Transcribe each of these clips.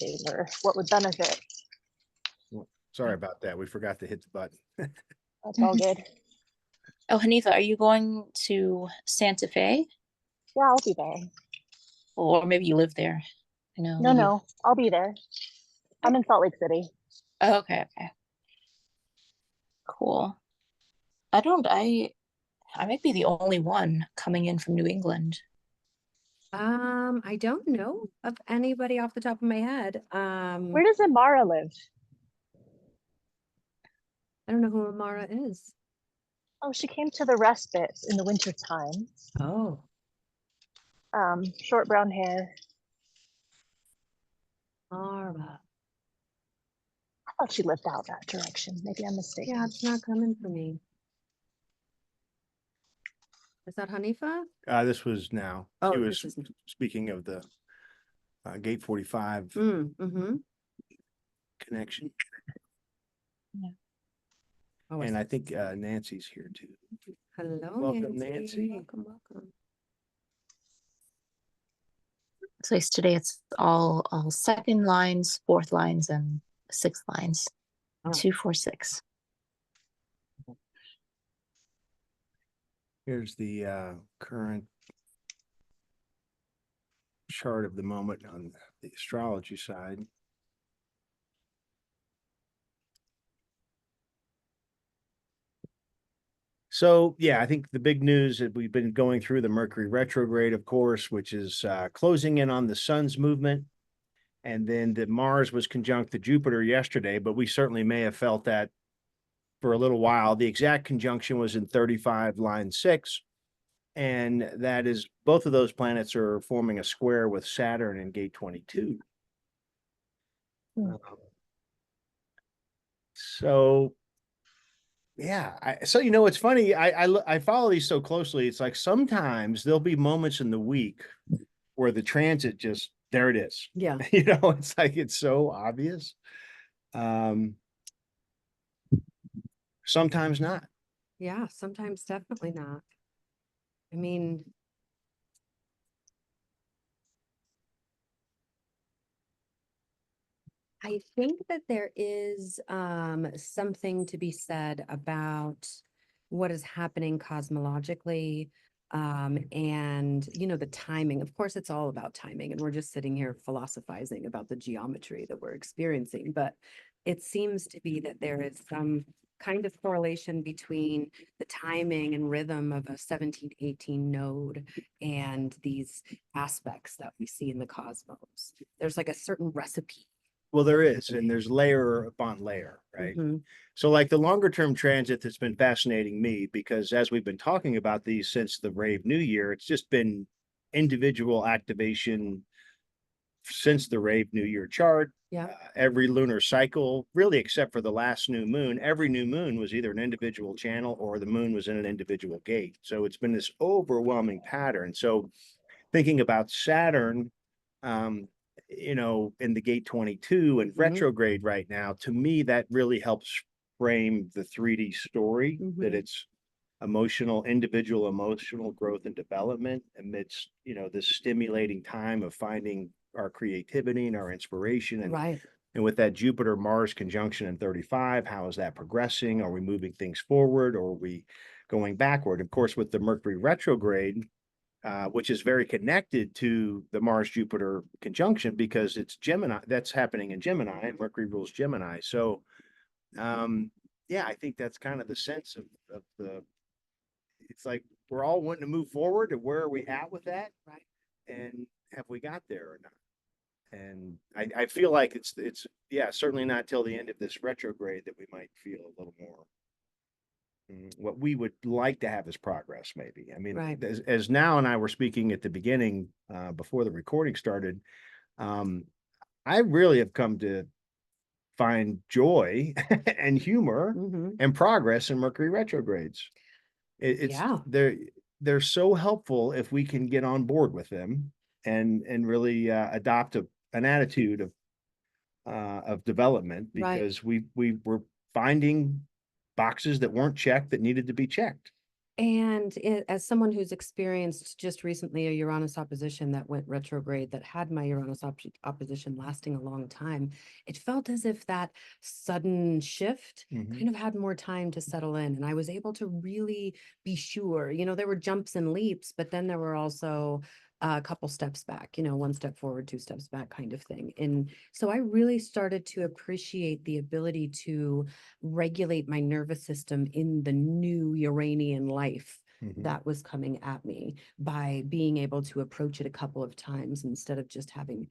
or what would benefit. Well, sorry about that. We forgot to hit the button. That's all good. Oh, Hanifa, are you going to Santa Fe? Yeah, I'll be there. Or maybe you live there. I know No, you. no, I'll be there. I'm in Salt Lake City. Oh, okay. Cool. I might be the only one coming in from New England. I don't know of anybody off the top of my head. Where does Amara live? I don't know who Amara is. Oh, she came to the respite in the winter time. Oh, Short brown hair. Amara. I thought she lived out that direction. Maybe I'm mistaken. Yeah, it's not coming for me. Is that Hanifa? This was now. Oh, He this was is. speaking of the Gate 45 Mm-hmm. connection. Oh, And I think Nancy's here too. hello, Welcome, Nancy. Nancy. Welcome. So today it's all second lines, fourth lines, and sixth lines. Oh. 2, 4, 6. Here's the current chart of the moment on the astrology side. So, yeah, I think the big news that we've been going through the Mercury retrograde, of course, which is closing in on the sun's movement. And then the Mars was conjunct to Jupiter yesterday, but we certainly may have felt that for a little while. The exact conjunction was in 35 line 6. And that is both of those planets are forming a square with Saturn in gate 22. So yeah, so it's funny. I follow these so closely. It's like sometimes there'll be moments in the week where the transit just there it is. Yeah. It's like it's so obvious. Sometimes not. Yeah, sometimes definitely not. I mean, I think that there is something to be said about what is happening cosmologically and the timing. Of course, it's all about timing, and we're just sitting here philosophizing about the geometry that we're experiencing, but it seems to be that there is some kind of correlation between the timing and rhythm of a 1718 node and these aspects that we see in the cosmos. There's like a certain recipe. Well, there is, and there's layer upon layer, right? Mhm. So like the longer term transit that's been fascinating me because as we've been talking about these since the Rave New Year, it's just been individual activation since the Rave New Year chart. Yeah. Every lunar cycle, really except for the last new moon, every new moon was either an individual channel or the moon was in an individual gate. So it's been this overwhelming pattern. So thinking about Saturn, in the gate 22 and retrograde right now, to me, that really helps frame the 3D story that it's individual emotional growth and development amidst, this stimulating time of finding our creativity and our inspiration. And, Right. and with that Jupiter Mars conjunction in 35, how is that progressing? Are we moving things forward or are we going backward? Of course, with the Mercury retrograde, which is very connected to the Mars Jupiter conjunction because it's Gemini, that's happening in Gemini, and Mercury rules Gemini. So, yeah, I think that's kind of the sense of it's like we're all wanting to move forward, and where are we at with that? Right. And have we got there or not? And I feel like it's certainly not till the end of this retrograde that we might feel a little more what we would like to have as progress, maybe. I mean, Right. as Now and I were speaking at the beginning, before the recording started, I really have come to find joy and humor and progress in Mercury retrogrades. It's Yeah. they're so helpful if we can get on board with them and really adopt an attitude of development because we were finding boxes that weren't checked that needed to be checked. And as someone who's experienced just recently a Uranus opposition that went retrograde, that had my Uranus opposition lasting a long time, it felt as if that sudden shift kind of had more time to settle in. And I was able to really be sure, there were jumps and leaps, but then there were also a couple steps back, one step forward, two steps back kind of thing. And so I really started to appreciate the ability to regulate my nervous system in the new Uranian life that was coming at me by being able to approach it a couple of times instead of just having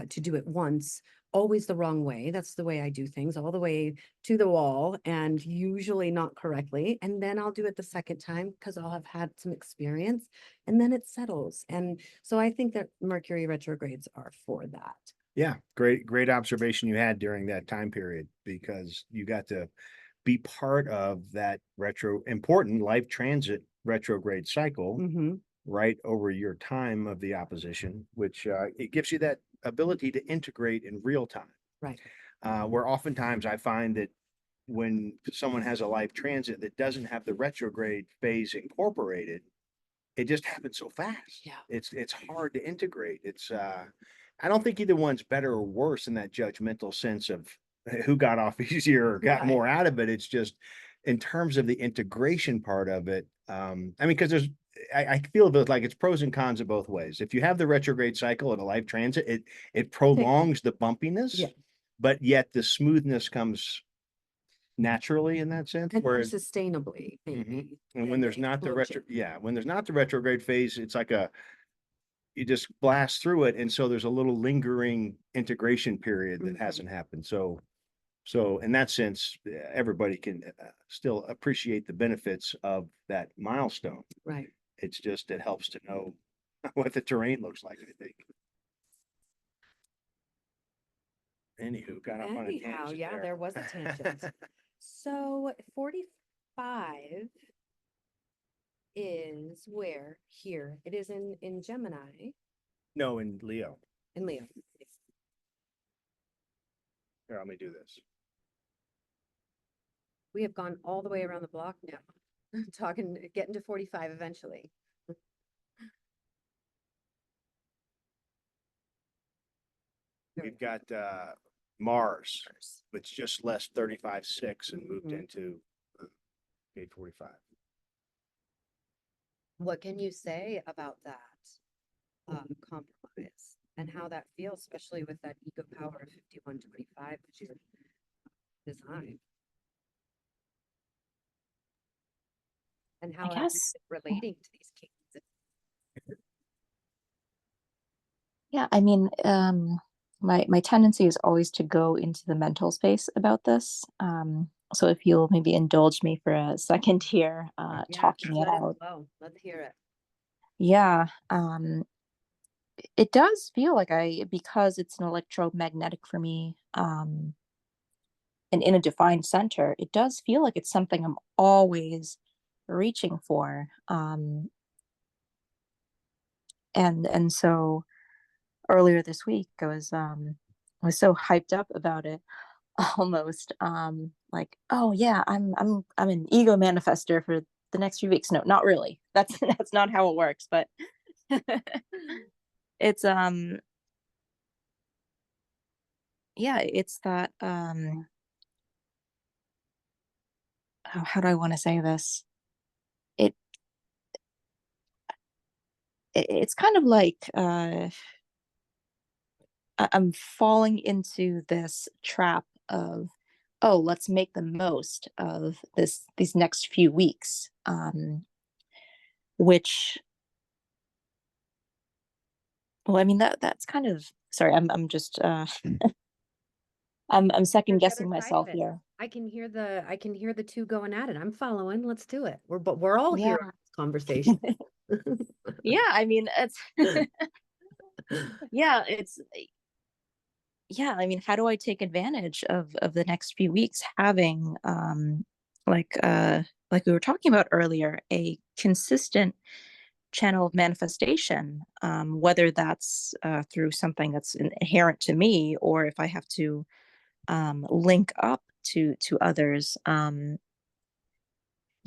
to do it once, always the wrong way. That's the way I do things, all the way to the wall, and usually not correctly. And then I'll do it the second time because I'll have had some experience, and then it settles. And so I think that Mercury retrogrades are for that. Yeah, great observation you had during that time period, because you got to be part of that important life transit retrograde cycle right over your time of the opposition, which it gives you that ability to integrate in real time. Right. Where oftentimes I find that when someone has a life transit that doesn't have the retrograde phase incorporated, it just happens so fast. Yeah. It's hard to integrate. I don't think either one's better or worse in that judgmental sense of who got off easier or got Right. more out of it. It's just in terms of the integration part of it. I mean, because I feel like it's pros and cons of both ways. If you have the retrograde cycle at a life transit, it prolongs the bumpiness, Yeah. but yet the smoothness comes naturally in that sense. And more Whereas, sustainably, maybe. and when than there's the not the explosion. when there's not the retrograde phase, it's like you just blast through it. And so there's a little lingering integration period that hasn't happened. So in that sense, everybody can still appreciate the benefits of that milestone. Right. It's just, it helps to know what the terrain looks like, I think. Anywho, got off on a Anyhow, tangent yeah, there was a tangent. So 45 is where? Here. It is in Gemini, No, in Leo. in Leo. Here, let me do this. We have gone all the way around the block now. Getting to 45 eventually. We've got Mars, which just left 35.6 and moved into 845. What can you say about that compromise and how that feels, especially with that ego power of 5125, which is design? And how guess, relating to these cases. yeah, I mean, my tendency is always to go into the mental space about this. So if you'll maybe indulge me for a second here, talking it out. Let's hear it. Yeah, it does feel like because it's an electromagnetic for me, and in a defined center, it does feel like it's something I'm always reaching for. And so earlier this week, I was so hyped up about it, almost like, oh yeah, I'm an ego manifester for the next few weeks. No, not really. That's not how it works, but it's yeah, it's that how do I want to say this? It's kind of like I'm falling into this trap of, oh, let's make the most of these next few weeks, which, well, I mean that's kind of, sorry, I'm just I'm second guessing myself here. I can hear the two going at it. I'm following. Let's do it. We're all here Yeah. in this conversation. Yeah, I mean it's yeah, I mean, how do I take advantage of the next few weeks having like we were talking about earlier, a consistent channel of manifestation, whether that's through something that's inherent to me, or if I have to link up to others.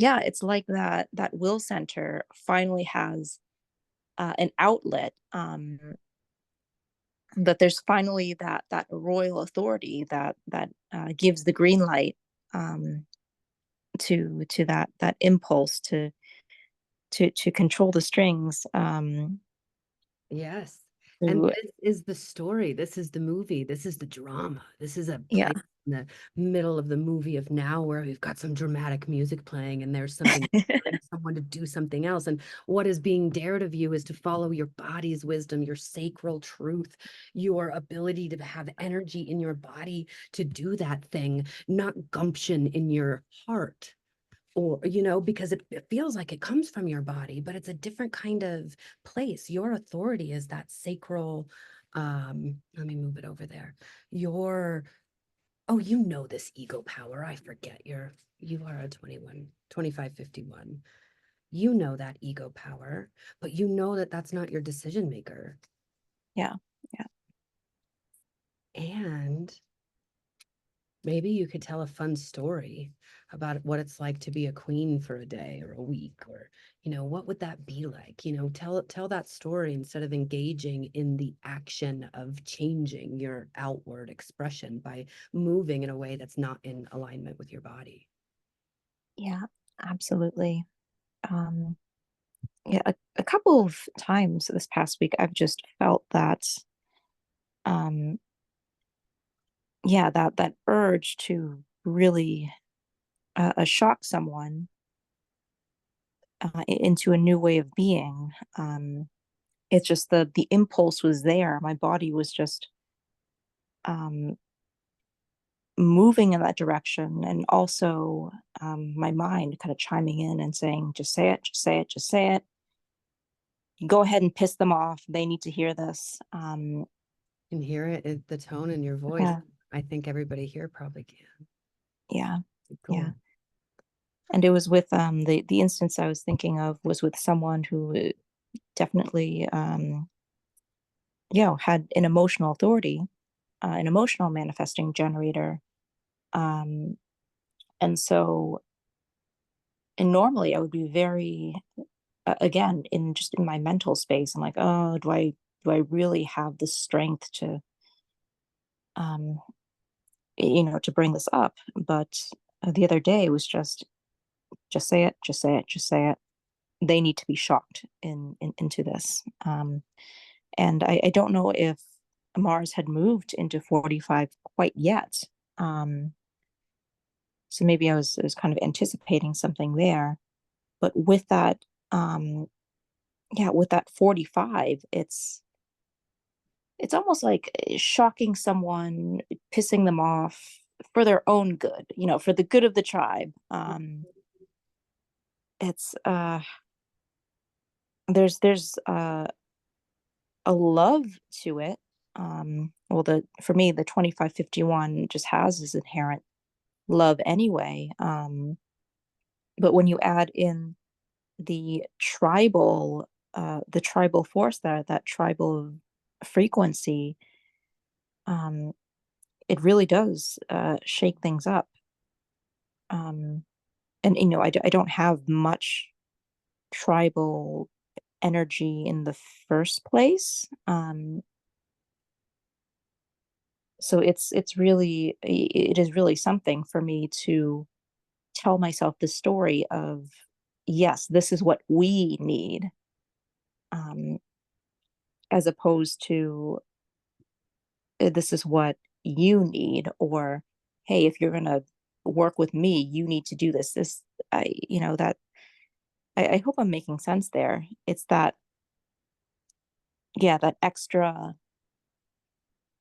yeah, it's like that will center finally has an outlet, that there's finally that royal authority that gives the green light, um, to that impulse to control the strings, Yes. And to, this is the story. This is the movie. This is the drama. This is a yeah. place in the middle of the movie of now where we've got some dramatic music playing and there's something daring someone to do something else. And what is being dared of you is to follow your body's wisdom, your sacral truth, your ability to have energy in your body to do that thing, not gumption in your heart. Or, because it feels like it comes from your body, but it's a different kind of place. Your authority is that sacral, let me move it over there. Oh, this ego power. I forget you are a 2551. You know that ego power, but you know that that's not your decision maker. Yeah, yeah. And maybe you could tell a fun story about what it's like to be a queen for a day or a week, or, what would that be like? Tell that story instead of engaging in the action of changing your outward expression by moving in a way that's not in alignment with your body. Yeah, absolutely. Um, yeah, a couple of times this past week, I've just felt that, um, yeah, that urge to really shock someone into a new way of being. It's just the impulse was there. My body was just um, moving in that direction, and also my mind kind of chiming in and saying, "Just say it, just say it, just say it. Go ahead and piss them off. They need to hear this." Can hear it, the tone in your voice. Yeah, I think everybody here probably can. yeah, yeah. Cool. And it was with the instance I was thinking of was with someone who definitely had an emotional authority, an emotional manifesting generator, um, and so and normally I would be very again in just in my mental space. I'm like, oh, do I really have the strength to um to bring this up? But the other day was just say it, just say it, just say it. They need to be shocked into this. And I don't know if Mars had moved into 45 quite yet. Um, so maybe I was kind of anticipating something there. But with that, um, with that 45, it's almost like shocking someone, pissing them off for their own good, for the good of the tribe. It's there's a love to it. Well, the for me, the 2551 just has this inherent love anyway. But when you add in the tribal force, that tribal frequency, um, it really does shake things up. And I don't have much tribal energy in the first place. So it is really something for me to tell myself the story of, yes, this is what we need, um, as opposed to this is what you need, or hey, if you're gonna work with me, you need to do this. This I you know that I hope I'm making sense there. It's that, yeah, that extra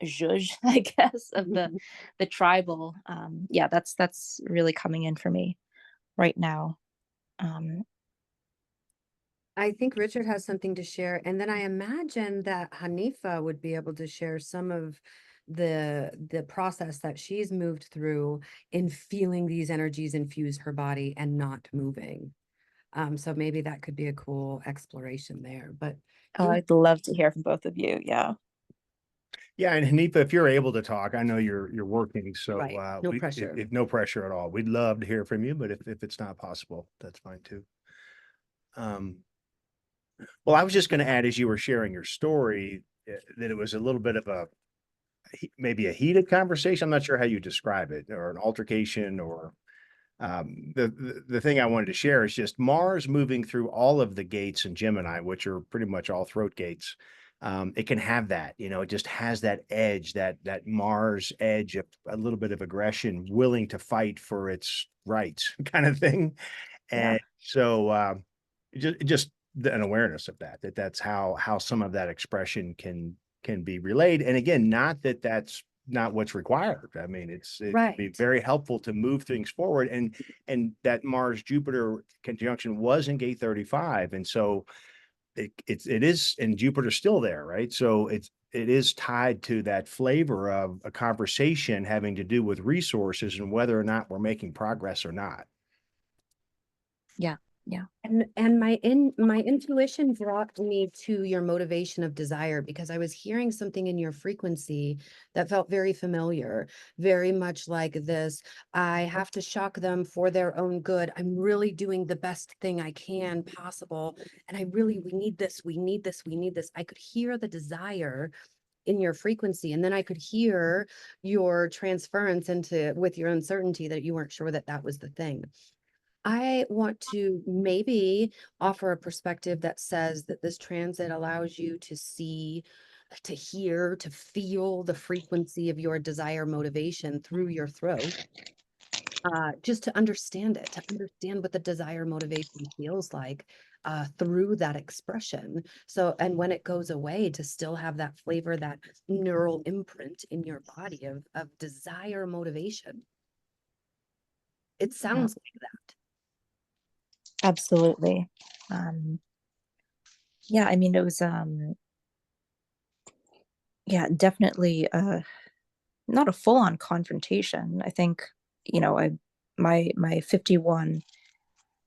zhuzh, I guess, of the tribal. Yeah, that's really coming in for me right now. Um, I think Richard has something to share, and then I imagine that Hanifa would be able to share some of the process that she's moved through in feeling these energies infuse her body and not moving. So maybe that could be a cool exploration there. But oh, in I'd love to hear from both of you. Yeah. Yeah, and Hanifa, if you're able to talk, I know you're working, so Right, no if pressure. no pressure at all. We'd love to hear from you, but if it's not possible, that's fine too. Um, well, I was just going to add, as you were sharing your story, that it was a little bit of maybe a heated conversation. I'm not sure how you describe it, or an altercation, or the thing I wanted to share is just Mars moving through all of the gates in Gemini, which are pretty much all throat gates. It can have that, it just has that edge, that Mars edge of a little bit of aggression, willing to fight for its rights, kind of thing. Yeah. And so just an awareness of that's how some of that expression can be relayed. And again, not that that's not what's required. I mean, it can be Right. very helpful to move things forward. And that Mars Jupiter conjunction was in gate 35. And so it is, and Jupiter's still there, right? So it is tied to that flavor of a conversation having to do with resources and whether or not we're making progress or not. Yeah. Yeah. And my intuition brought me to your motivation of desire, because I was hearing something in your frequency that felt very familiar, very much like this. I have to shock them for their own good. I'm really doing the best thing I can possible. And we need this, we need this, we need this. I could hear the desire in your frequency. And then I could hear your transference into with your uncertainty that you weren't sure that that was the thing. I want to maybe offer a perspective that says that this transit allows you to see, to hear, to feel the frequency of your desire motivation through your throat. Just to understand it, to understand what the desire motivation feels like through that expression. So, and when it goes away, to still have that flavor, that neural imprint in your body of desire motivation. It sounds like that. Absolutely. Yeah, I mean, it was, yeah, definitely, not a full-on confrontation. I think, my 51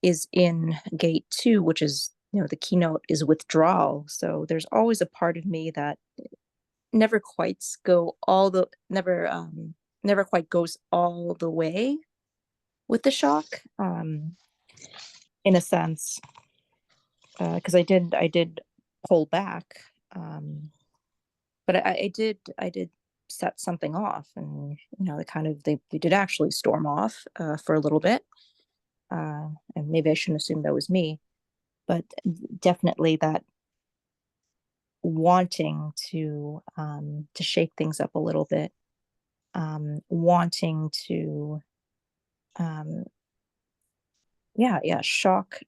is in gate 2, which is, the keynote is withdrawal. So there's always a part of me that never quite never quite goes all the way with the shock, in a sense, because I did pull back, but I did set something off, and they did actually storm off for a little bit, and maybe I shouldn't assume that was me, but definitely that wanting to shake things up a little bit, wanting to um, yeah, shock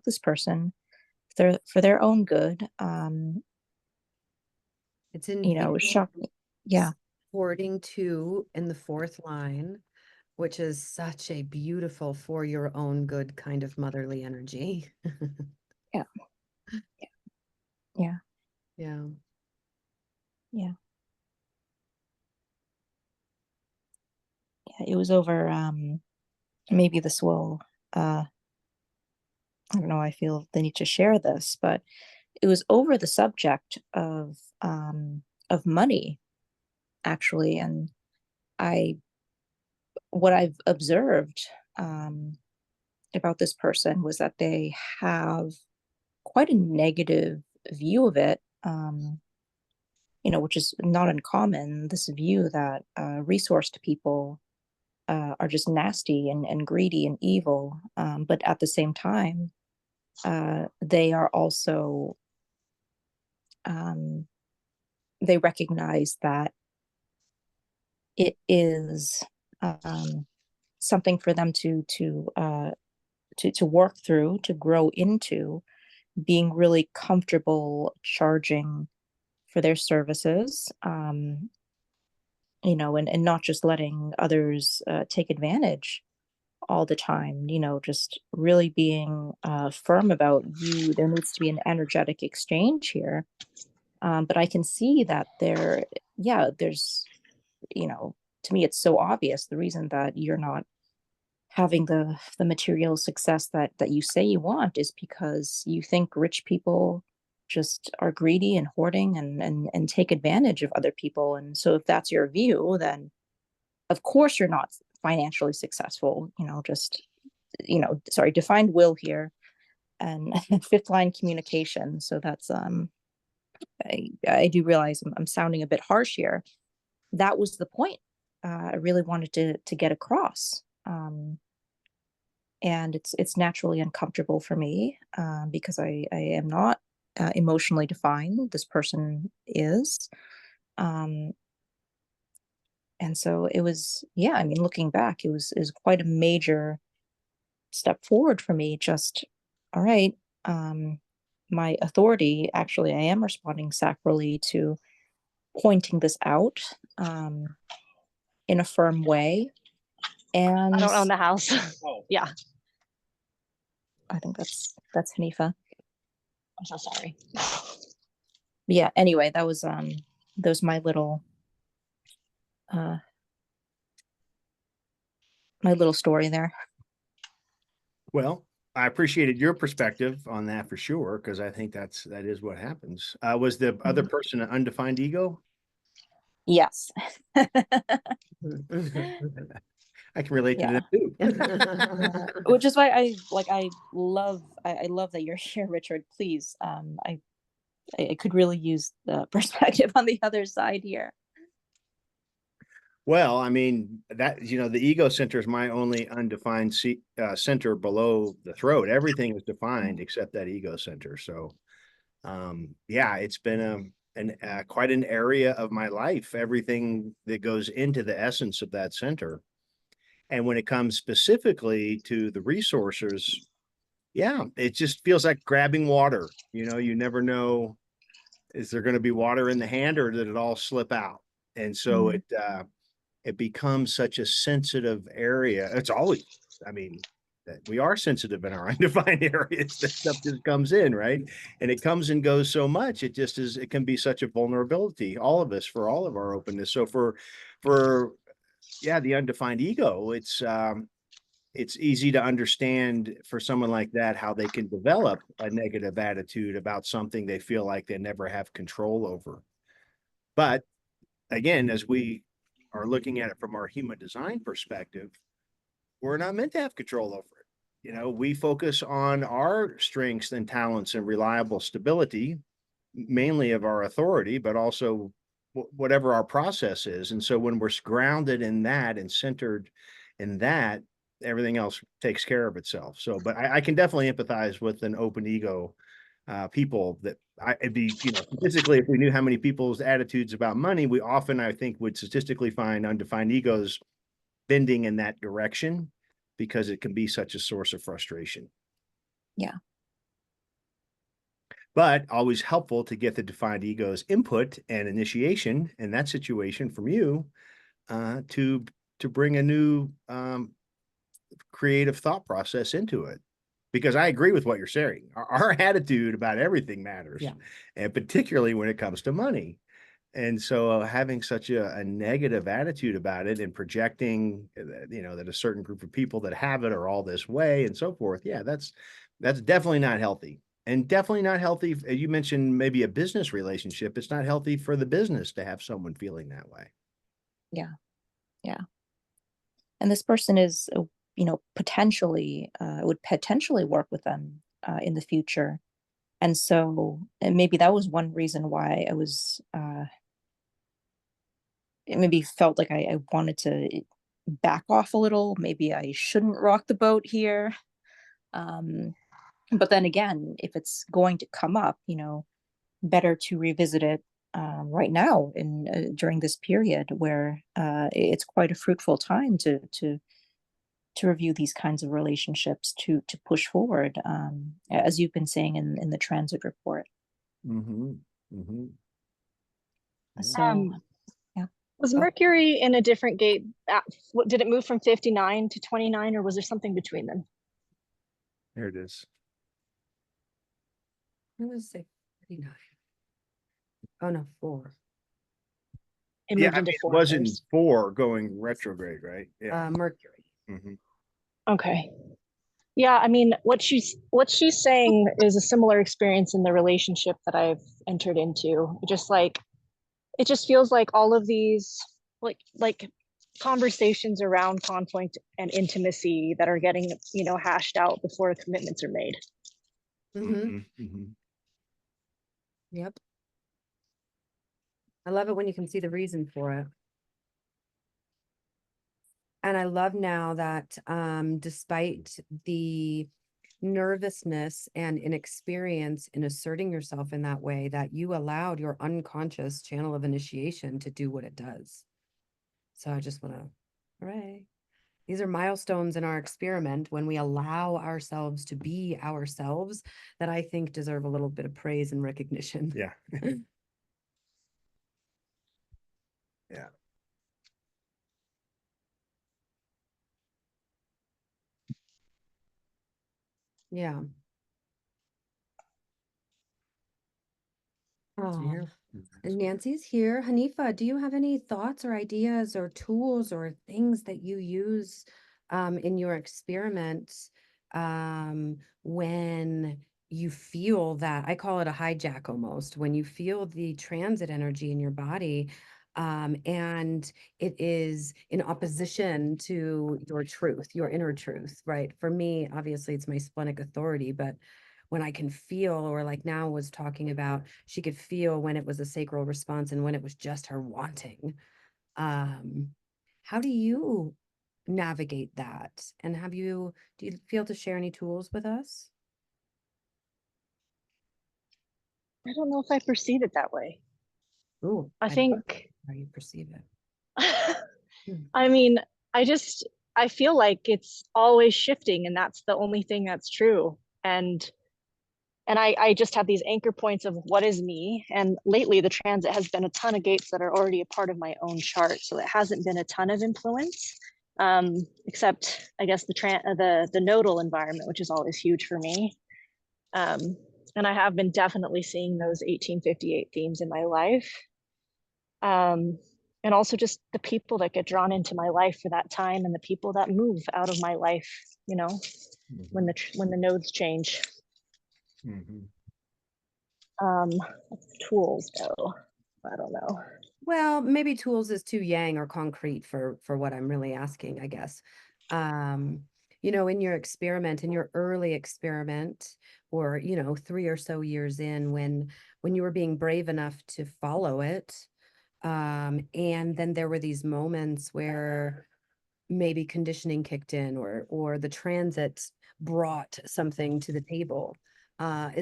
this person for their own good, It's in shock, yeah. supporting 2 in the 4th line, which is such a beautiful for your own good kind of motherly energy. Yeah. Yeah. Yeah. Yeah. Yeah. It was over, maybe this will, I don't know, I feel the need to share this, but it was over the subject of money, actually. And I, what I've observed, um, about this person was that they have quite a negative view of it, which is not uncommon. This view that resourced people are just nasty and greedy and evil. But at the same time, they are also, um, they recognize that it is something for them to work through, to grow into, being really comfortable charging for their services, and not just letting others take advantage all the time, just really being firm about there needs to be an energetic exchange here. But I can see that there's, to me, it's so obvious the reason that you're not having the material success that you say you want is because you think rich people just are greedy and hoarding and take advantage of other people. And so if that's your view, then of course you're not financially successful, just, sorry, defined will here and fifth line communication. So that's, I do realize I'm sounding a bit harsh here. That was the point. I really wanted to get across. And it's naturally uncomfortable for me because I am not emotionally defined. This person is. And so it was, yeah, I mean, looking back, is quite a major step forward for me. Just, all right, my authority, actually, I am responding sacrally to pointing this out in a firm way. And I don't own the house. Oh. Yeah, I think that's Hanifa. I'm so sorry. Yeah, anyway, that was my little story there. Well, I appreciated your perspective on that for sure, because I think that is what happens. Was the other person an undefined ego? Yes. I can relate to Yeah. that too. Which is why I love that you're here, Richard. Please, I could really use the perspective on the other side here. Well, I mean, that, the ego center is my only undefined center below the throat. Everything is defined except that ego center. So, yeah, it's been quite an area of my life, everything that goes into the essence of that center. And when it comes specifically to the resources, yeah, it just feels like grabbing water. You never know, is there going to be water in the hand or did it all slip out? And so it becomes such a sensitive area. It's always, I mean, that we are sensitive in our undefined areas. That stuff just comes in, right? And it comes and goes so much. It just is, it can be such a vulnerability, all of us, for all of our openness. So yeah, the undefined ego, it's easy to understand for someone like that how they can develop a negative attitude about something they feel like they never have control over. But again, as we are looking at it from our human design perspective, we're not meant to have control over it. We focus on our strengths and talents and reliable stability, mainly of our authority, but also whatever our process is. And so when we're grounded in that and centered in that, everything else takes care of itself. So, but I can definitely empathize with an open ego people that it'd be, statistically, if we knew how many people's attitudes about money, we often, I think, would statistically find undefined egos bending in that direction because it can be such a source of frustration. Yeah. But always helpful to get the defined ego's input and initiation in that situation from you to bring a new creative thought process into it. Because I agree with what you're saying. Our attitude about everything matters, and particularly when it comes to money. And so having such a negative attitude about it and projecting, that a certain group of people that have it are all this way and so forth. Yeah, that's definitely not healthy, and definitely not healthy. You mentioned maybe a business relationship. It's not healthy for the business to have someone feeling that way. Yeah. Yeah. And this person is, potentially, would potentially work with them in the future. And so, and maybe that was one reason why I was, it maybe felt like I wanted to back off a little. Maybe I shouldn't rock the boat here. But then again, if it's going to come up, better to revisit it right now during this period where it's quite a fruitful time to review these kinds of relationships to push forward, as you've been saying in the transit report. Mm-hmm. Mm-hmm. So, yeah. Was Mercury in a different gate? Did it move from 59 to 29, or was there something between them? There it is. I'm gonna say 39. Oh no, 4. It Yeah, moved into it 4 wasn't first. 4 going retrograde, right? Yeah. Mercury. Mhm. Okay. Yeah, I mean, what she's saying is a similar experience in the relationship that I've entered into. It just feels like all of these like conversations around conflict and intimacy that are getting, hashed out before commitments are made. Mhm. Yep. I love it when you can see the reason for it. And I love now that despite the nervousness and inexperience in asserting yourself in that way, that you allowed your unconscious channel of initiation to do what it does. So I just want to, hooray. These are milestones in our experiment when we allow ourselves to be ourselves that I think deserve a little bit of praise and recognition. Yeah. Yeah. Yeah. Nancy Oh, here? and Nancy's here. Hanifa, do you have any thoughts or ideas or tools or things that you use in your experiments when you feel that, I call it a hijack almost, when you feel the transit energy in your body and it is in opposition to your truth, your inner truth, right? For me, obviously, it's my splenic authority, but when I can feel, or like now was talking about, she could feel when it was a sacral response and when it was just her wanting. How do you navigate that? And do you feel to share any tools with us? I don't know if I perceive it that way. Oh, I I love think, how you perceive it. Hmm. I mean, I feel like it's always shifting, and that's the only thing that's true. And I just have these anchor points of what is me. And lately, the transit has been a ton of gates that are already a part of my own chart, so it hasn't been a ton of influence, except I guess the nodal environment, which is always huge for me. Um, and I have been definitely seeing those 1858 themes in my life. Um, and also just the people that get drawn into my life for that time, and the people that move out of my life, when the nodes change. Um, tools though, I don't know. Well, maybe tools is too yang or concrete for what I'm really asking, I guess. Um, in your experiment, in your early experiment, or 3 or so years in, when you were being brave enough to follow it, and then there were these moments where maybe conditioning kicked in, or the transit brought something to the table. I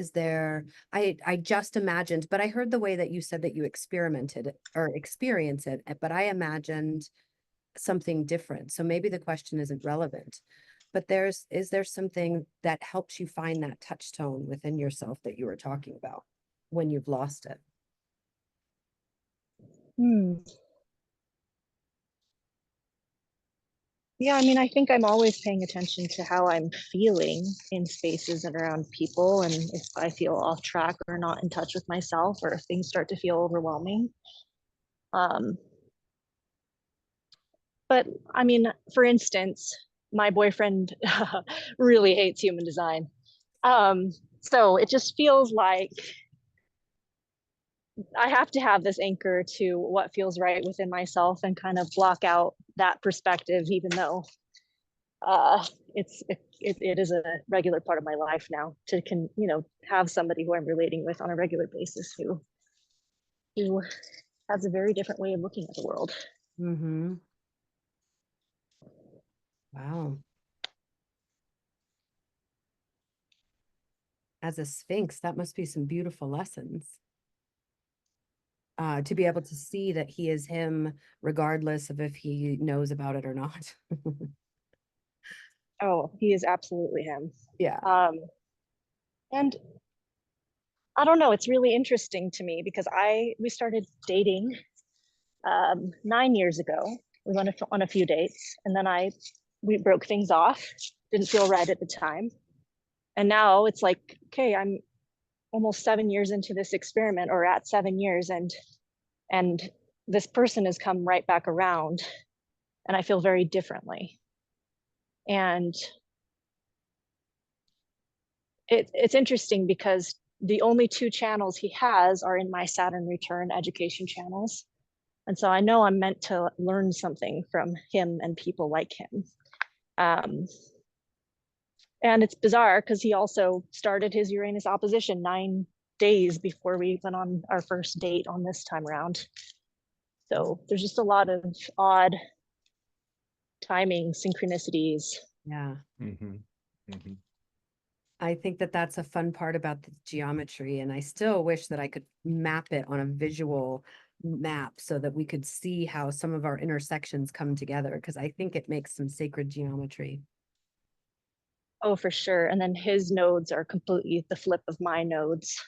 just imagined, but I heard the way that you said that you experimented or experience it, but I imagined something different. So maybe the question isn't relevant, but is there something that helps you find that touchstone within yourself that you were talking about when you've lost it? Hmm. Yeah, I mean, I think I'm always paying attention to how I'm feeling in spaces and around people, and if I feel off track or not in touch with myself, or if things start to feel overwhelming. Um, but I mean, for instance, my boyfriend really hates human design. So it just feels like I have to have this anchor to what feels right within myself and kind of block out that perspective, even though it is a regular part of my life now to have somebody who I'm relating with on a regular basis who has a very different way of looking at the world. Mm-hmm. Wow. As a Sphinx, that must be some beautiful lessons. To be able to see that he is him, regardless of if he knows about it or not. Oh, he is absolutely him. Yeah. And I don't know, it's really interesting to me because we started dating 9 years ago. We went on a few dates, and then we broke things off. Didn't feel right at the time, and now it's like, okay, I'm almost 7 years into this experiment, or at 7 years, and this person has come right back around, and I feel very differently. And it's interesting because the only two channels he has are in my Saturn return education channels. And so I know I'm meant to learn something from him and people like him. And it's bizarre because he also started his Uranus opposition 9 days before we went on our first date on this time around. So there's just a lot of odd timing, synchronicities. Yeah. Mhm. Mhm. I think that that's a fun part about the geometry, and I still wish that I could map it on a visual map so that we could see how some of our intersections come together, because I think it makes some sacred geometry. Oh, for sure. And then his nodes are completely the flip of my nodes,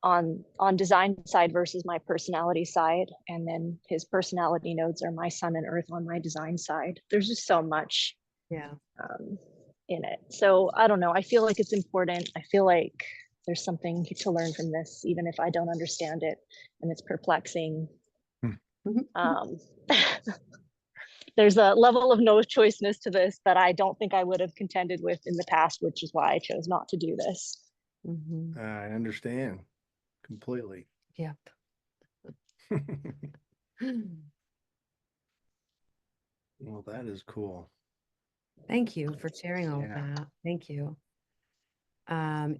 on design side versus my personality side. And then his personality nodes are my sun and earth on my design side. There's just so much Yeah. in it. So I don't know. I feel like it's important. I feel like there's something to learn from this, even if I don't understand it and it's perplexing. Mhm. There's a level of no choiceness to this that I don't think I would have contended with in the past, which is why I chose not to do this. Mhm. I understand completely. Yep. Well, that is cool. Thank you for sharing all of Yeah. that. Thank you.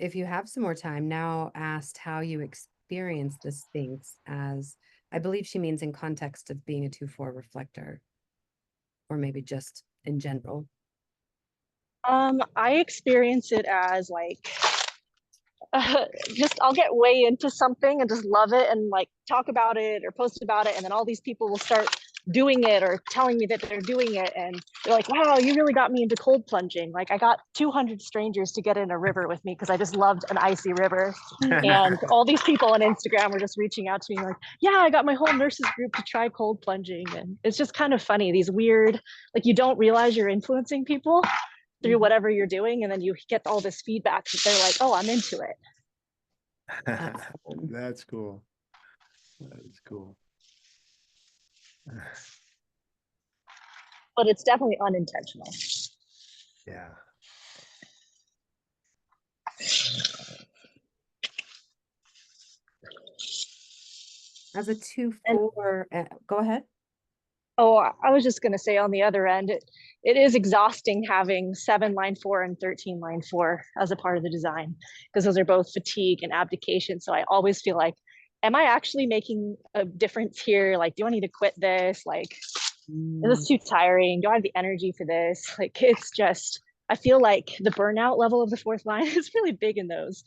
If you have some more time, now asked how you experience the Sphinx, as I believe she means in context of being a 2-4 reflector, or maybe just in general. I experience it as like just I'll get way into something and just love it and like talk about it or post about it, and then all these people will start doing it or telling me that they're doing it, and they're like, wow, you really got me into cold plunging. Like I got 200 strangers to get in a river with me because I just loved an icy river. And all these people on Instagram were just reaching out to me like, yeah, I got my whole nurses group to try cold plunging. And it's just kind of funny, these weird, like you don't realize you're influencing people through Mhm. whatever you're doing, and then you get all this feedback that they're like, oh, I'm into it. That's fun. That's cool. That is cool. But it's definitely unintentional. Yeah. As a And 2-4, go ahead. oh, I was just going to say on the other end, it is exhausting having 7 line 4 and 13 line 4 as a part of the design, because those are both fatigue and abdication. So I always feel like, am I actually making a difference here? Like, do I need to quit this? Like, is this too tiring? Do I have the energy for this? Like, it's just, I feel like the burnout level of the 4th line is really big in those.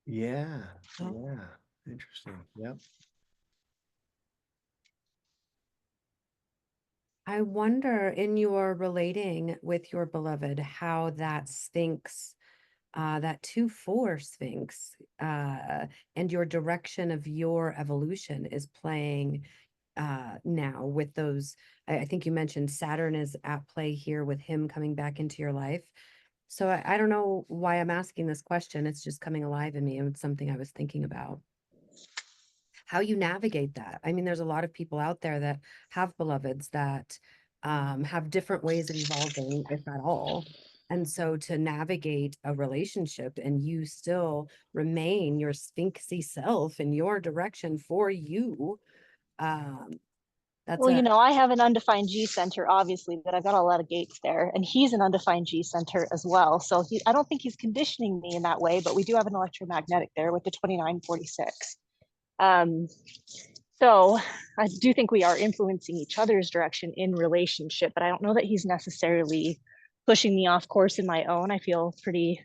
Yeah. Oh. Yeah. Interesting. Yep. I wonder, in your relating with your beloved, how that Sphinx, that 2-4 Sphinx, and your direction of your evolution is playing now with those. I think you mentioned Saturn is at play here with him coming back into your life. So I don't know why I'm asking this question. It's just coming alive in me, and it's something I was thinking about. How you navigate that. I mean, there's a lot of people out there that have beloveds that have different ways of evolving, if at all. And so to navigate a relationship and you still remain your sphinxy self in your direction for you, um, that's Well, a, I have an undefined G center, obviously, but I've got a lot of gates there, and he's an undefined G center as well. So I don't think he's conditioning me in that way, but we do have an electromagnetic there with the 2946. So I do think we are influencing each other's direction in relationship, but I don't know that he's necessarily pushing me off course in my own. I feel pretty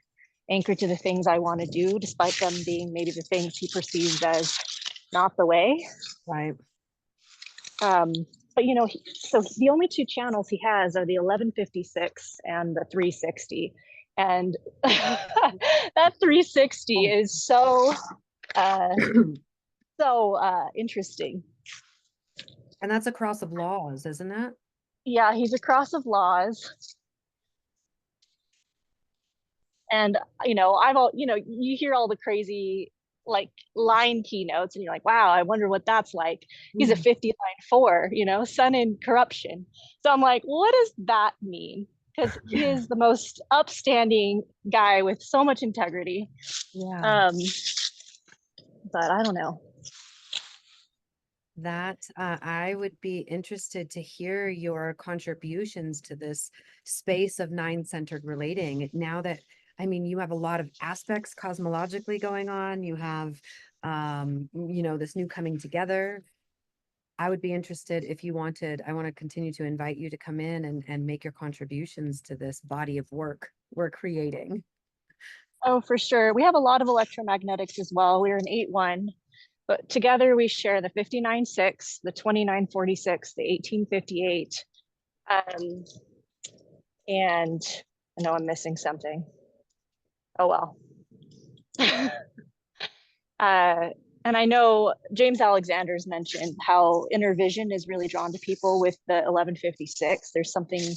anchored to the things I want to do, despite them being maybe the things he perceives as not the way. right. But so the only 2 channels he has are the 1156 and the 360, and that 360 is so interesting. And that's a cross of laws, isn't it? Yeah, he's a cross of laws. And I've all you hear all the crazy like line keynotes and you're like, wow, I wonder what that's like. He's a 50 line 4, sun in corruption. So I'm like, what does that mean? because he is the most upstanding guy with so much integrity. Yeah. But I don't know. That I would be interested to hear your contributions to this space of nine-centered relating. Now that, I mean, you have a lot of aspects cosmologically going on. You have, this new coming together. I would be interested if you wanted, I want to continue to invite you to come in and make your contributions to this body of work we're creating. Oh, for sure. We have a lot of electromagnetics as well. We're an 8-1, but together we share the 59-6, the 29-46, the 18-58. And I know I'm missing something. Oh, well. And I know James Alexander's mentioned how inner vision is really drawn to people with the 1156. There's something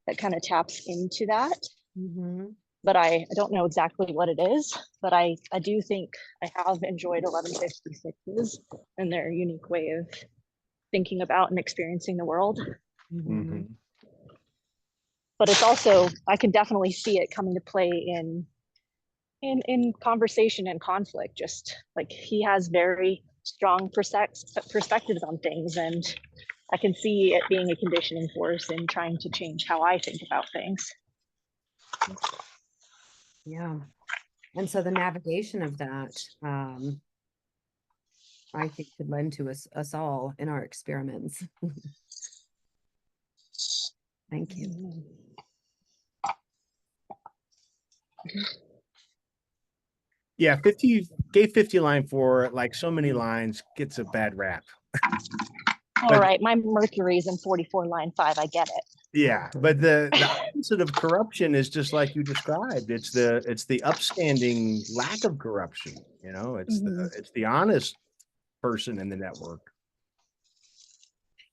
that kind of taps into that. Mm-hmm. But I don't know exactly what it is, but I do think I have enjoyed 1156s and their unique way of thinking about and experiencing the world. Mm-hmm. But it's also, I can definitely see it coming to play in conversation and conflict. Just like he has very strong perspectives on things, and I can see it being a conditioning force in trying to change how I think about things. Yeah. And so the navigation of that, I think could lend to us all in our experiments. Thank you. Yeah, 50 gave 50 line 4, like so many lines, gets a bad rap. All right, my Mercury's in 44 line 5. I get it. Yeah, but the opposite of corruption is just like you described. It's the upstanding lack of corruption. You know, it's the honest person in the network.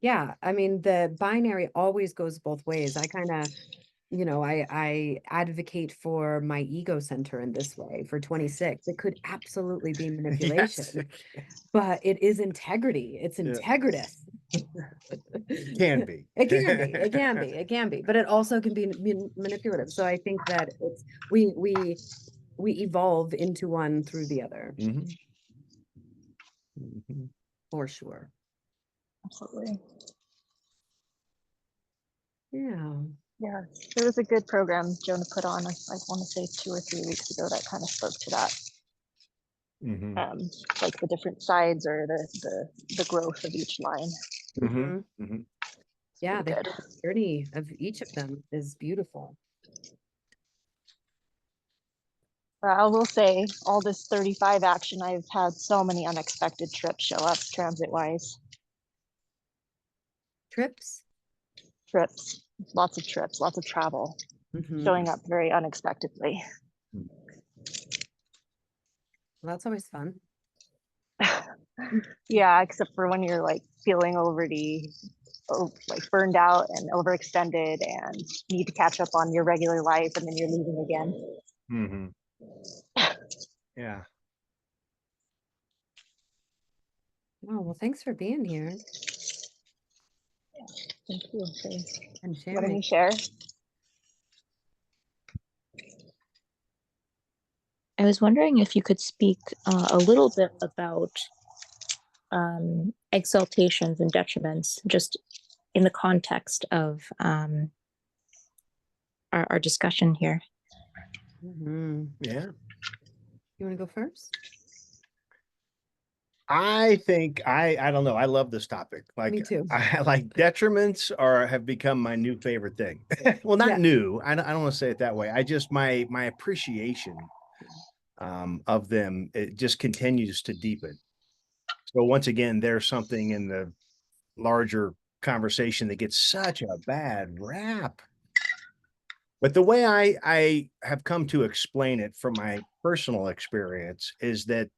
Yeah, I mean, the binary always goes both ways. I kind of, I advocate for my ego center in this way for 26. It could absolutely be manipulation, but it is integrity. It's integritous. Can be. It can be, but it also can be manipulative. So I think that it's we evolve into one through the other. For sure. Absolutely. Yeah. Yeah, there was a good program Jonah put on, I want to say 2 or 3 weeks ago, that kind of spoke to that. Like the different sides or the growth of each line. Yeah, the journey of each of them is beautiful. I will say, all this 35 action, I've had so many unexpected trips show up transit wise. Trips, lots of trips, lots of travel, showing up very unexpectedly. Well, that's always fun. Yeah, except for when you're like feeling already like burned out and overextended and need to catch up on your regular life, and then you're leaving again. Yeah. Oh, well, thanks for being here. Thank you. And Letting me sharing. share. I was wondering if you could speak a little bit about exaltations and detriments, just in the context of our discussion here. Yeah. You want to go first? I think I don't know. I love this topic. Like, me too. I like detriments have become my new favorite thing. Well, not new. I don't want to say it that way. I just my appreciation of them, it just continues to deepen. So once again, there's something in the larger conversation that gets such a bad rap. But the way I have come to explain it from my personal experience is that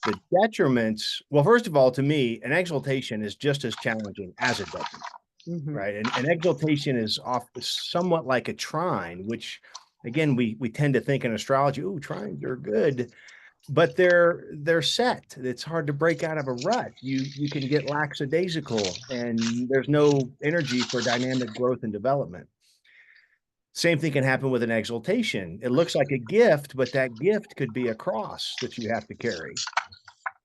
the detriments, well, first of all, to me, an exaltation is just as challenging as a detriment, right? And an exaltation is somewhat like a trine, which, again, we tend to think in astrology, oh, trines are good, but they're set. It's hard to break out of a rut. You can get lackadaisical, and there's no energy for dynamic growth and development. Same thing can happen with an exaltation. It looks like a gift, but that gift could be a cross that you have to carry.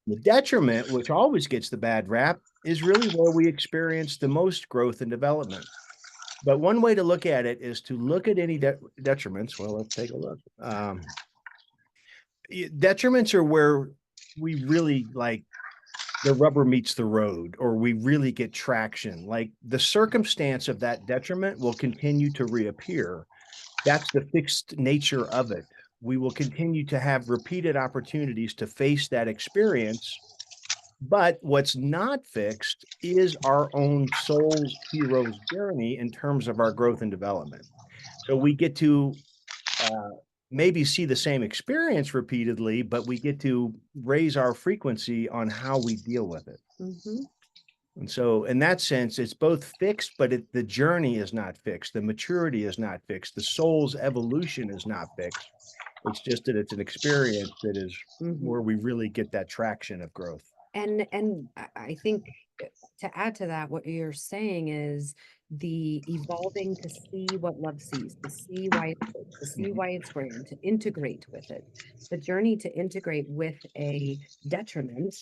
The detriment, which always gets the bad rap, is really where we experience the most growth and development. But one way to look at it is to look at any detriments. Well, let's take a look. Detriments are where we really like the rubber meets the road, or we really get traction. Like the circumstance of that detriment will continue to reappear. That's the fixed nature of it. We will continue to have repeated opportunities to face that experience. But what's not fixed is our own soul's hero's journey in terms of our growth and development. So we get to maybe see the same experience repeatedly, but we get to raise our frequency on how we deal with it. Mhm. And so in that sense, it's both fixed, but the journey is not fixed. The maturity is not fixed. The soul's evolution is not fixed. It's just that it's an experience that is Mhm. where we really get that traction of growth. And I think to add to that, what you're saying is the evolving to see what love sees, to see why it's good, to see Mhm. why it's grand, to integrate with it. The journey to integrate with a detriment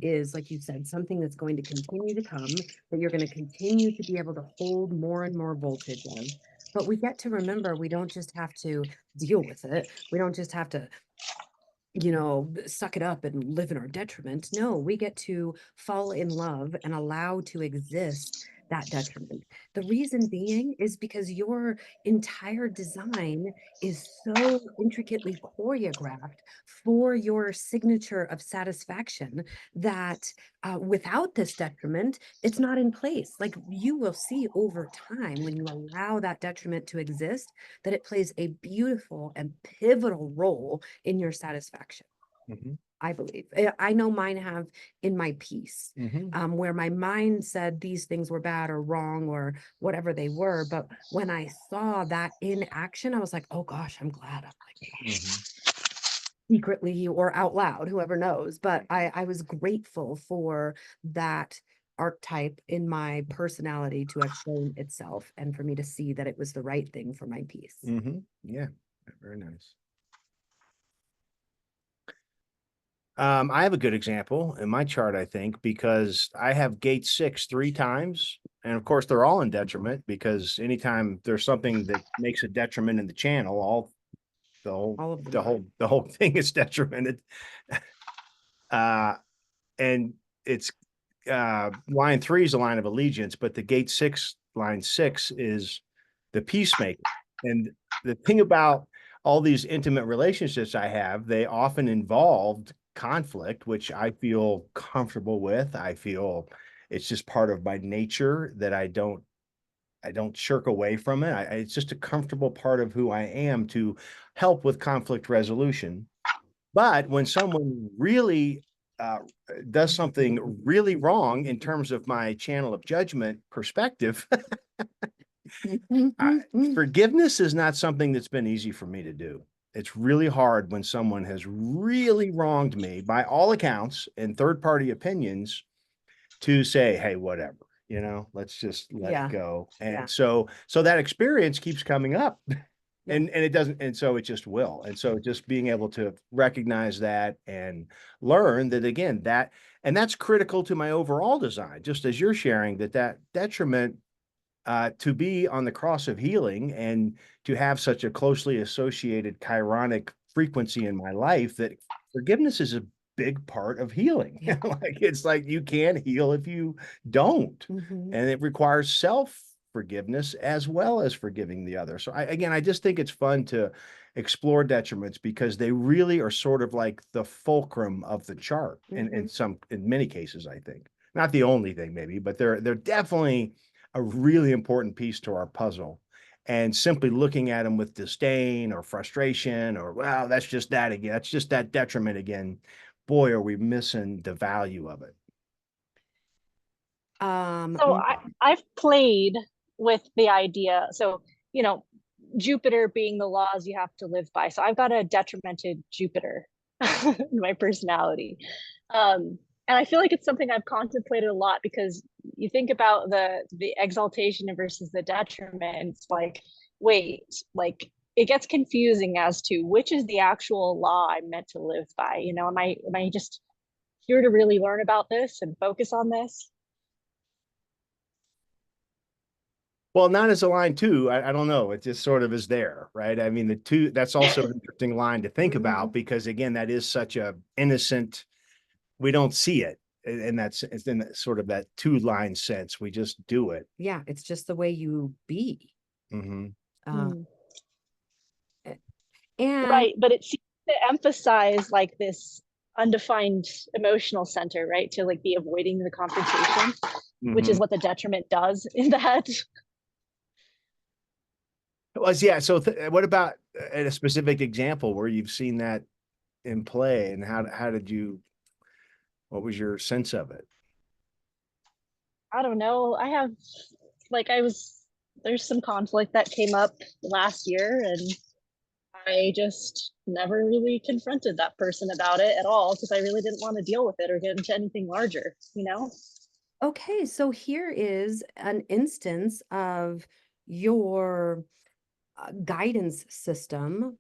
is, like you said, something that's going to continue to come, that you're going to continue to be able to hold more and more voltage of. But we get to remember, we don't just have to deal with it. We don't just have to suck it up and live in our detriment. No, we get to fall in love and allow to exist that detriment. The reason being is because your entire design is so intricately choreographed for your signature of satisfaction that without this detriment, it's not in place. Like you will see over time when you allow that detriment to exist, that it plays a beautiful and pivotal role in your satisfaction. Mhm. I believe. I know mine have in my piece, Mhm. where my mind said these things were bad or wrong or whatever they were. But when I saw that in action, I was like, oh gosh, I'm glad. I'm like, Mhm. secretly or out loud, whoever knows. But I was grateful for that archetype in my personality to have shown itself and for me to see that it was the right thing for my piece. Mhm. Yeah, very nice. I have a good example in my chart, I think, because I have gate 6 3 times. And of course, they're all in detriment because anytime there's something that makes a detriment in the channel, All of them the are. whole thing is detrimented. And it's line 3 is a line of allegiance, but the gate 6, line 6 is the peacemaker. And the thing about all these intimate relationships I have, they often involved conflict, which I feel comfortable with. I feel it's just part of my nature that I don't shirk away from it. It's just a comfortable part of who I am to help with conflict resolution. But when someone really uh, does something really wrong in terms of my channel of judgment perspective, forgiveness is not something that's been easy for me to do. It's really hard when someone has really wronged me by all accounts and third-party opinions to say, hey, whatever, let's just let Yeah. it go. And Yeah. so that experience keeps coming up. Yeah. And it doesn't, and so it just will. And so just being able to recognize that and learn that again, that's critical to my overall design, just as you're sharing that detriment to be on the cross of healing and to have such a closely associated chironic frequency in my life, that forgiveness is a big part of healing. Yeah. Like it's like you can't heal if you don't. Mhm. And it requires self forgiveness as well as forgiving the other. So I just think it's fun to explore detriments because they really are sort of like the fulcrum of the chart in many cases, I think. Not the only thing maybe, but they're definitely a really important piece to our puzzle. And simply looking at them with disdain or frustration or, well, that's just that again. That's just that detriment again. Boy, are we missing the value of it. So I've played with the idea. So, Jupiter being the laws you have to live by. So I've got a detrimented Jupiter in my personality. And I feel like it's something I've contemplated a lot because you think about the exaltation versus the detriment. And it's like, wait, like it gets confusing as to which is the actual law I'm meant to live by. You know, am I just here to really learn about this and focus on this? Well, not as a line too. I don't know. It just sort of is there, right? I mean, the two, that's also an interesting line to think about because again, that is such a innocent, we don't see it. And that's it's in sort of that two line sense. We just do it. Yeah, it's just the way you be. Hmm. Um, and Right, but it seems to emphasize like this undefined emotional center, right? To like be avoiding the confrontation, which is what the detriment does in that. Was yeah. So what about a specific example where you've seen that in play and how did you, what was your sense of it? I don't know. I have like I was there's some conflict that came up last year and I just never really confronted that person about it at all because I really didn't want to deal with it or get into anything larger, you know? okay, so here is an instance of your guidance system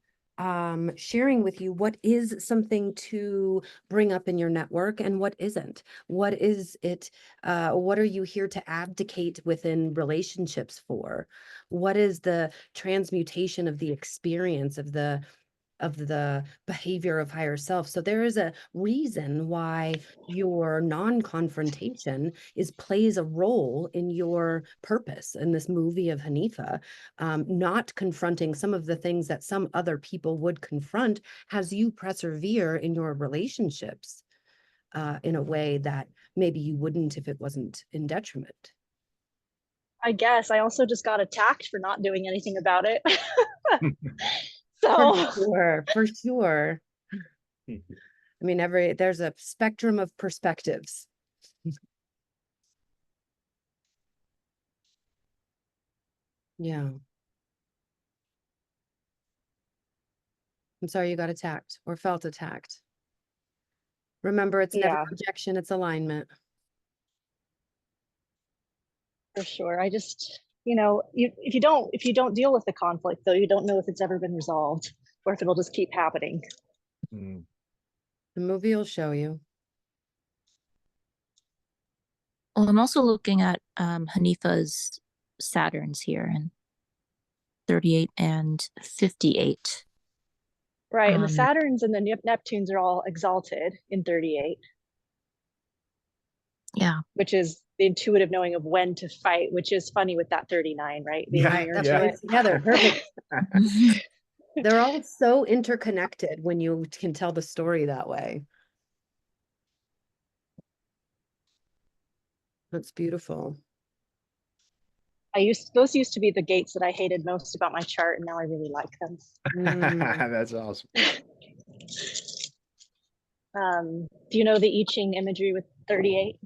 sharing with you what is something to bring up in your network and what isn't. What is it? What are you here to abdicate within relationships for? What is the transmutation of the experience of the behavior of higher self? So there is a reason why your non-confrontation is plays a role in your purpose in this movie of Hanifa. Not confronting some of the things that some other people would confront has you persevere in your relationships in a way that maybe you wouldn't if it wasn't in detriment. I guess I also just got attacked for not doing anything about it. For So sure, for sure. I mean, there's a spectrum of perspectives. Yeah. I'm sorry you got attacked or felt attacked. Remember, it's never yeah, rejection, it's alignment. for sure. I just, if you don't deal with the conflict though, you don't know if it's ever been resolved or if it'll just keep happening. Mm. The movie will show you. Well, I'm also looking at Hanifa's Saturns here and 38 and 58. Right. And the Um, Saturns and the Neptunes are all exalted in 38, yeah. which is the intuitive knowing of when to fight, which is funny with that 39, right? Being Yeah, Right, mirrored that to yeah. plays it. together. Perfect. They're all so interconnected when you can tell the story that way. That's beautiful. Those used to be the gates that I hated most about my chart, and now I really like them. Mm. That's awesome. Do you know the I Ching imagery with 38?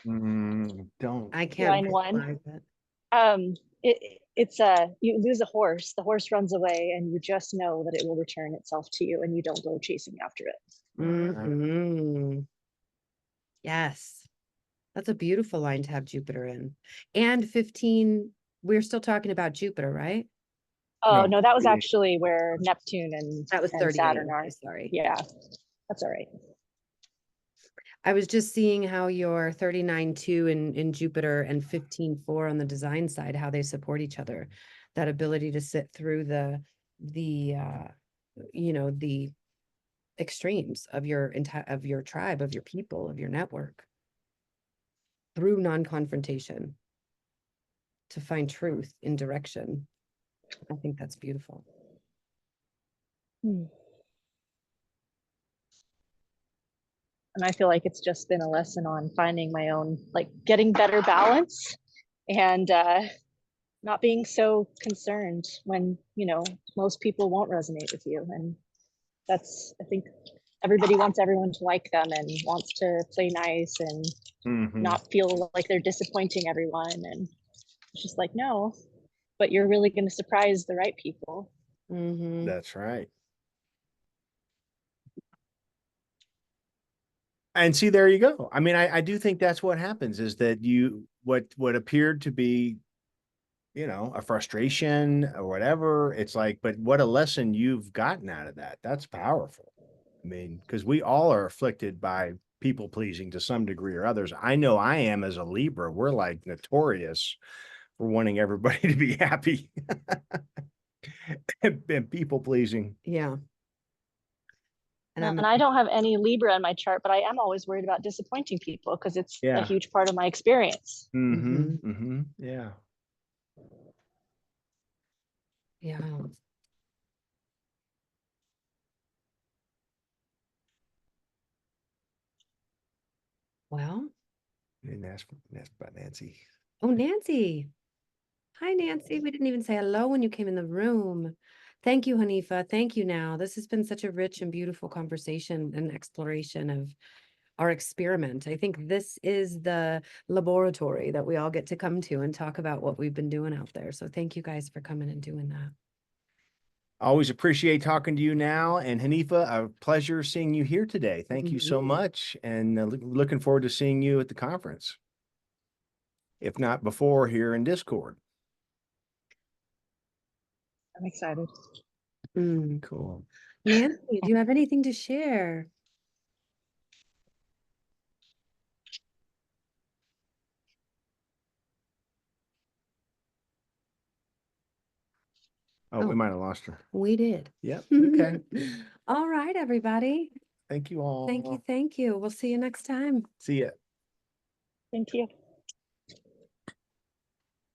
Don't. I can't Line one. visualize it. It's you lose a horse, the horse runs away, and you just know that it will return itself to you, and you don't go chasing after it. Mhm. Yes. That's a beautiful line to have Jupiter in. And 15, we're still talking about Jupiter, right? Oh No, no, that was 38. actually where Neptune and That was and 38. Saturn Okay, are. sorry. Yeah, that's all right. I was just seeing how your 39.2 in Jupiter and 15.4 on the design side, how they support each other. That ability to sit through the the extremes of your of your tribe, of your people, of your network through non-confrontation to find truth in direction. I think that's beautiful. Hmm. And I feel like it's just been a lesson on finding my own, like getting better balance and not being so concerned when, most people won't resonate with you. And I think everybody wants everyone to like them and wants to play nice and Mhm. not feel like they're disappointing everyone. And it's just like, no, but you're really going to surprise the right people. Mm-hmm. That's right. And see, there you go. I mean, I do think that's what happens is that what appeared to be you know, a frustration or whatever. It's like, but what a lesson you've gotten out of that. That's powerful. I mean, because we all are afflicted by people pleasing to some degree or others. I know I am as a Libra. We're like notorious for wanting everybody to be happy and people pleasing. Yeah. And And I don't have any Libra in my chart, but I am always worried about disappointing people because it's a Yeah. huge part of my experience. Yeah. yeah. Well, Didn't ask about Nancy. oh, Nancy. Hi, Nancy. We didn't even say hello when you came in the room. Thank you, Hanifa. Thank you now. This has been such a rich and beautiful conversation and exploration of our experiment. I think this is the laboratory that we all get to come to and talk about what we've been doing out there. So thank you guys for coming and doing that. Always appreciate talking to you now. And Hanifa, a pleasure seeing you here today. Thank you so Mhm. much. And looking forward to seeing you at the conference. If not before, here in Discord. I'm excited. Mm. Cool. Nancy, do you have anything to share? Oh, we Oh. might have lost her. We did. Yep. Okay. All right, everybody. Thank you all. Thank you. Thank you. We'll see you next time. See ya. Thank you.